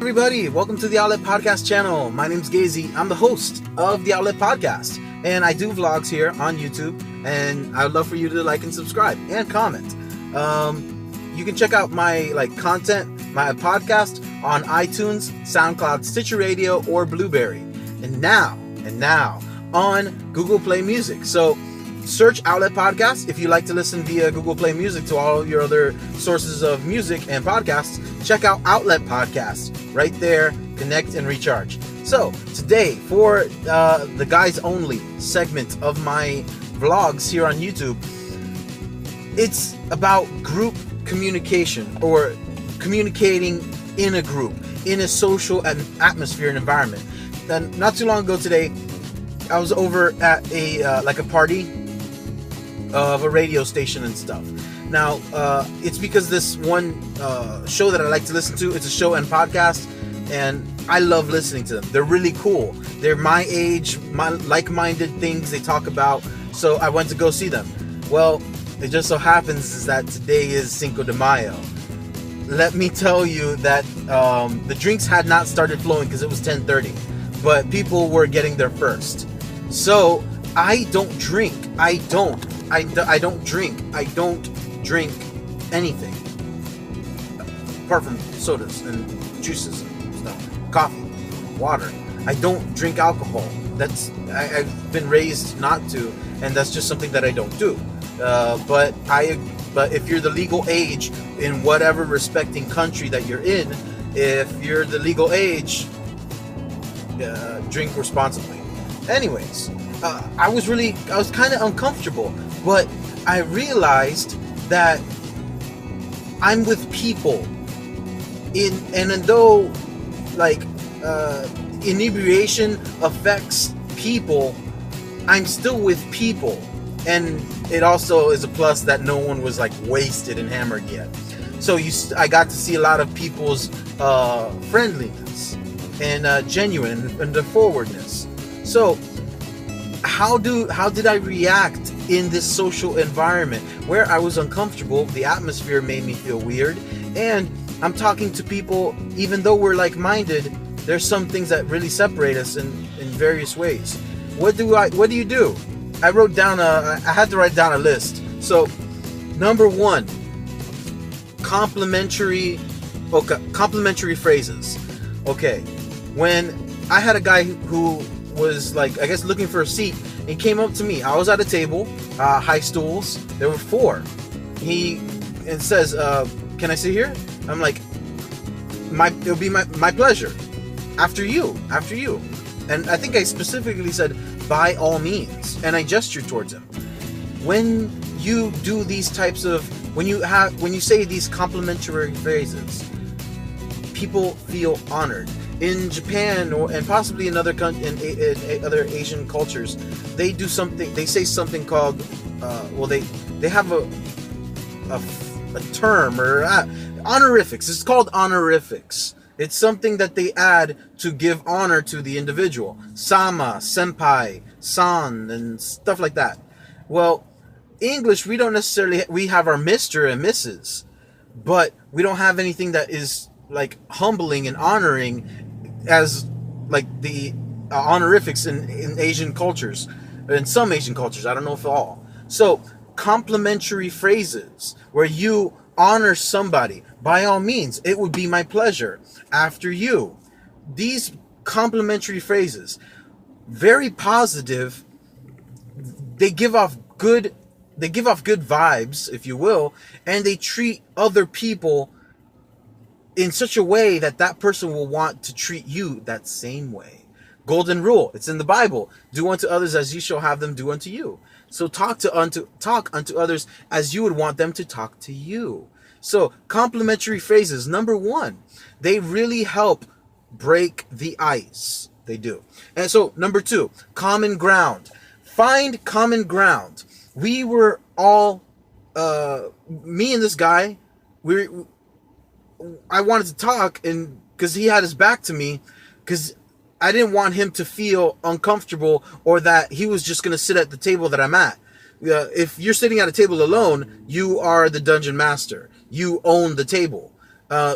Everybody, welcome to the Outlet Podcast channel. My name's Gazy. I'm the host of the Outlet Podcast, and I do vlogs here on YouTube, and I would love for you to like and subscribe and comment. You can check out my content, my podcast on iTunes, Soundcloud, Stitcher Radio, or Blubrry, and now on Google Play Music. So search Outlet Podcast if you like to listen via Google Play Music to all your other sources of music and podcasts. Check out Outlet Podcast right there. Connect and recharge. So today, for the guys only segment of my vlogs here on YouTube, it's about group communication, or communicating in a group, in a social atmosphere and environment. And not too long ago today, I was over at a party of a radio station and stuff. Now, it's because this one show that I like to listen to, it's a show and podcast, and I love listening to them. They're really cool. They're my age, my like-minded things they talk about, so I went to go see them. Well, it just so happens is that today is Cinco de Mayo. Let me tell you that the drinks had not started flowing because it was 10:30, but people were getting there first. So I don't drink. I don't drink anything apart from sodas and juices and stuff, coffee, water. I don't drink alcohol. I've been raised not to, and that's just something that I don't do. But if you're the legal age in whatever respecting country that you're in, if you're the legal age, drink responsibly. Anyways, I was kind of uncomfortable, but I realized that I'm with people, and though inebriation affects people, I'm still with people, and it also is a plus that no one was wasted and hammered yet. So I got to see a lot of people's friendliness and genuine and the forwardness. So how did I react in this social environment where I was uncomfortable? The atmosphere made me feel weird, and I'm talking to people, even though we're like-minded, there's some things that really separate us in various ways. What do you do? I had to write down a list. So number one, complimentary phrases. Okay, when I had a guy who was looking for a seat, and he came up to me. I was at a table, high stools. There were 4. He says, "Can I sit here?" I'm like, "It'll be my pleasure. After you." And I think I specifically said, "By all means," and I gestured towards him. When you do these types of, when you say these complimentary phrases, people feel honored. In Japan, and possibly in other other Asian cultures, they do something. They say something called, they have a term, or honorifics. It's called honorifics. It's something that they add to give honor to the individual. Sama, senpai, san, and stuff like that. Well, English, we don't necessarily, we have our Mr. and Mrs., but we don't have anything that is humbling and honoring as the honorifics in Asian cultures, in some Asian cultures. I don't know if all. So complimentary phrases where you honor somebody. By all means, it would be my pleasure. After you. These complimentary phrases, very positive. They give off good vibes, if you will, and they treat other people in such a way that that person will want to treat you that same way. Golden rule. It's in the Bible. Do unto others as you shall have them do unto you. So talk unto others as you would want them to talk to you. So complimentary phrases, number one, they really help break the ice. They do. And so number two, common ground. Find common ground. We were all, me and this guy, I wanted to talk, and because he had his back to me, because I didn't want him to feel uncomfortable, or that he was just going to sit at the table that I'm at. If you're sitting at a table alone, you are the dungeon master. You own the table.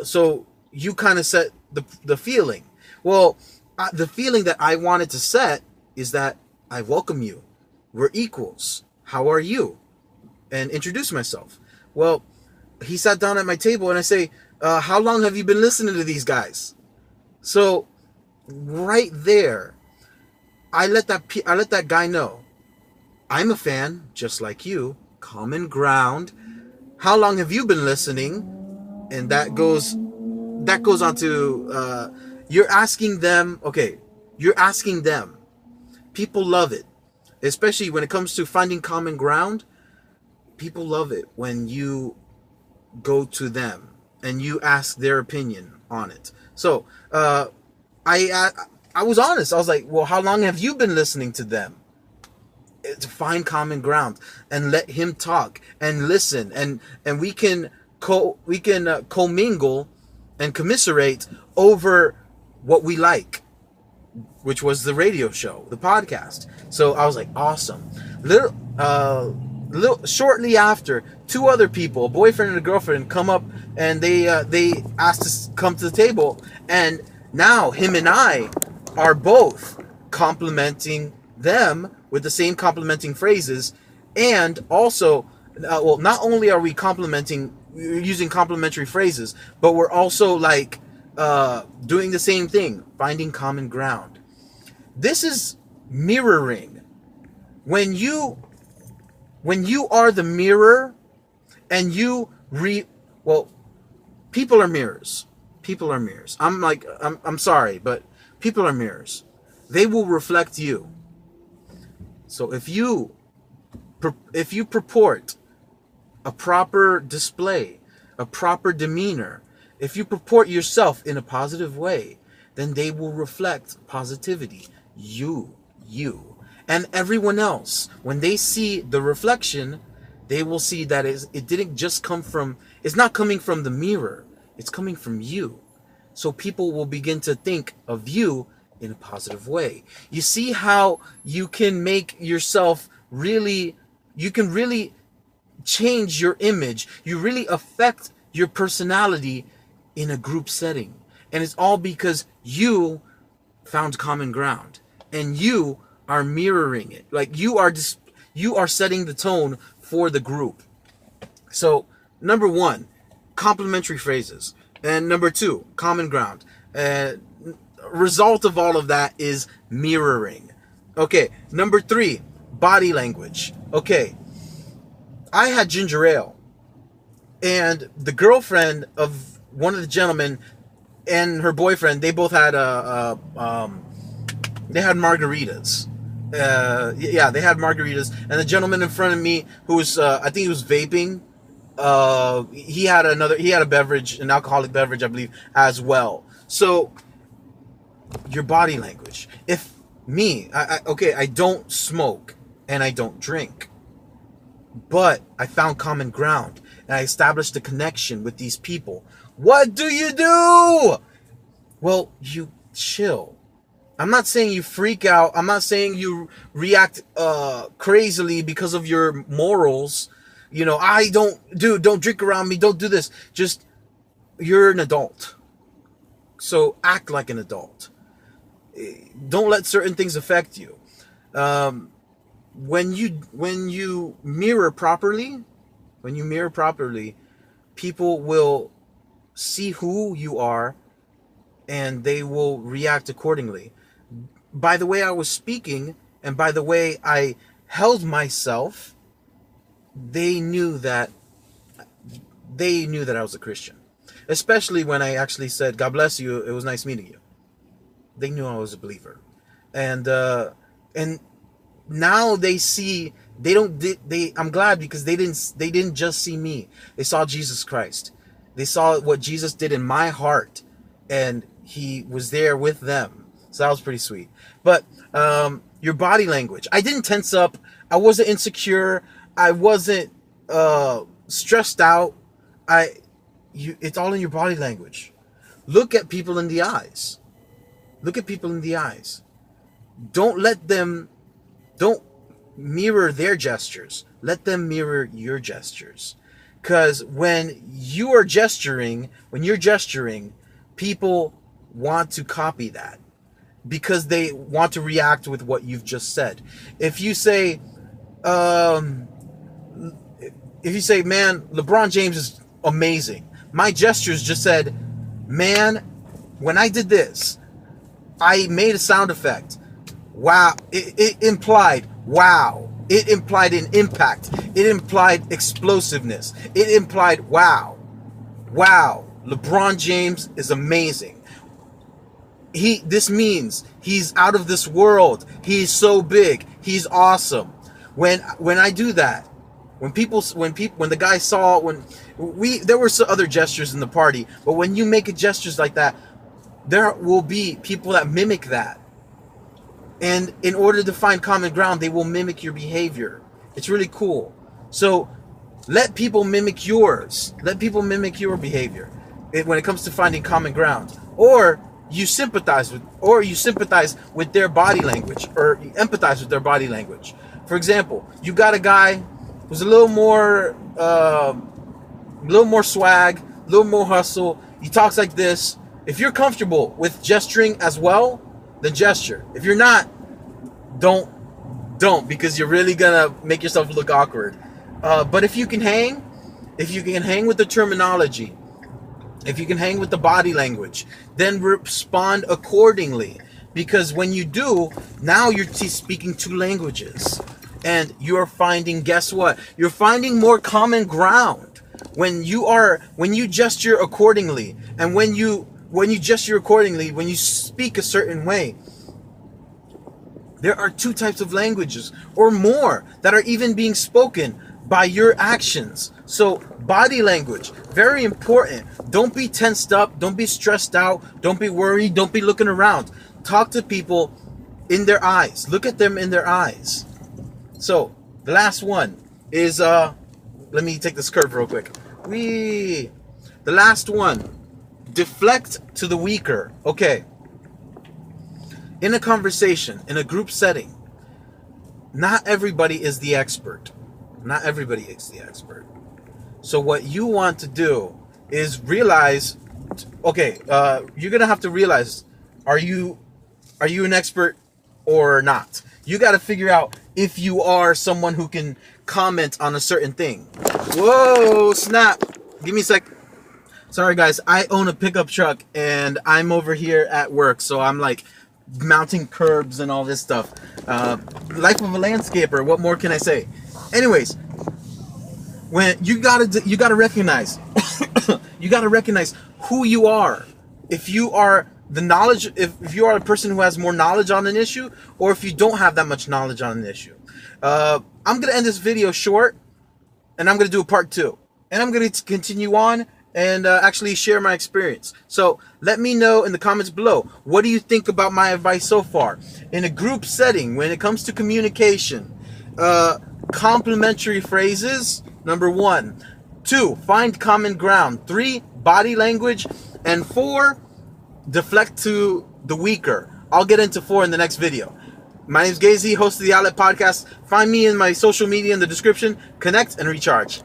So you kind of set the feeling. Well, the feeling that I wanted to set is that I welcome you. We're equals. How are you? And introduce myself. Well, he sat down at my table and I say, how long have you been listening to these guys? So right there, I let that guy know I'm a fan just like you. Common ground. How long have you been listening? And that goes on to you're asking them. Okay, you're asking them. People love it, especially when it comes to finding common ground. People love it when you go to them and you ask their opinion on it. So I was honest. I was like, well, how long have you been listening to them? To find common ground and let him talk and listen, and we can commingle and commiserate over what we like, which was the radio show, the podcast. So I was like, awesome. Shortly after, two other people, a boyfriend and a girlfriend, come up and they asked to come to the table, and now him and I are both complimenting them with the same complimenting phrases, and also, well, not only are we using complimentary phrases, but we're also like doing the same thing, finding common ground. This is mirroring. When you are the mirror, and people are mirrors. People are mirrors. I'm sorry, but people are mirrors. They will reflect you. So if you purport a proper display, a proper demeanor, if you purport yourself in a positive way, then they will reflect positivity. You. And everyone else, when they see the reflection, they will see that it didn't just come from, it's not coming from the mirror, it's coming from you. So people will begin to think of you in a positive way. You see how you can make yourself you can really change your image. You really affect your personality in a group setting. And it's all because you found common ground and you are mirroring it. Like you are setting the tone for the group. So number one, complimentary phrases. And number two, common ground. Result of all of that is mirroring. Okay, number three, body language. Okay, I had ginger ale, and the girlfriend of one of the gentlemen and her boyfriend, they both had they had margaritas. They had margaritas, and the gentleman in front of me, who was I think he was vaping, he had a beverage, an alcoholic beverage, I believe, as well. So your body language. If me, I don't smoke and I don't drink, but I found common ground and I established a connection with these people. What do? Well, you chill. I'm not saying you freak out. I'm not saying you react crazily because of your morals. Don't drink around me. Don't do this. Just, you're an adult. So act like an adult. Don't let certain things affect you. When you mirror properly, people will see who you are and they will react accordingly. By the way I was speaking and by the way I held myself, they knew that I was a Christian. Especially when I actually said, God bless you, it was nice meeting you. They knew I was a believer. And now they see, I'm glad, because they didn't just see me. They saw Jesus Christ. They saw what Jesus did in my heart, and he was there with them. So that was pretty sweet. But your body language. I didn't tense up. I wasn't insecure. I wasn't stressed out. It's all in your body language. Look at people in the eyes. Don't mirror their gestures. Let them mirror your gestures. Because when you're gesturing, people want to copy that because they want to react with what you've just said. If you say, man, LeBron James is amazing. My gestures just said, man, when I did this, I made a sound effect. Wow. It implied, wow. It implied an impact. It implied explosiveness. It implied, wow. Wow. LeBron James is amazing. This means he's out of this world. He's so big. He's awesome. When I do that, when the guy saw, there were some other gestures in the party, but when you make gestures like that, there will be people that mimic that. And in order to find common ground, they will mimic your behavior. It's really cool. So let people mimic yours. Let people mimic your behavior when it comes to finding common ground. Or you sympathize with their body language, or you empathize with their body language. For example, you got a guy who's a little more swag, a little more hustle. He talks like this. If you're comfortable with gesturing as well, then gesture. If you're not, don't, because you're really gonna make yourself look awkward. But if you can hang with the terminology, if you can hang with the body language, then respond accordingly. Because when you do, now you're speaking two languages, and you're finding, guess what? You're finding more common ground when you gesture accordingly, and when you gesture accordingly, when you speak a certain way. There are two types of languages or more that are even being spoken by your actions. So body language, very important. Don't be tensed up. Don't be stressed out. Don't be worried. Don't be looking around. Talk to people in their eyes. Look at them in their eyes. So the last one is, let me take this curve real quick. The last one, deflect to the weaker. Okay. In a conversation, in a group setting, not everybody is the expert. Not everybody is the expert. So what you want to do is realize, okay, you're going to have to realize, are you an expert or not? You got to figure out if you are someone who can comment on a certain thing. Whoa, snap. Give me a sec. Sorry, guys. I own a pickup truck, and I'm over here at work, so I'm like mounting curbs and all this stuff. Life of a landscaper. What more can I say? Anyways, when you gotta recognize, you gotta recognize who you are. If you are if you are a person who has more knowledge on an issue, or if you don't have that much knowledge on an issue. I'm gonna end this video short, and I'm gonna do a part 2, and I'm gonna continue on and actually share my experience. So let me know in the comments below, what do you think about my advice so far? In a group setting, when it comes to communication, complimentary phrases, number 1. 2, find common ground. 3, body language. And 4, deflect to the weaker. I'll get into 4 in the next video. My name is Gazy, host of the Outlet Podcast. Find me in my social media in the description. Connect and recharge.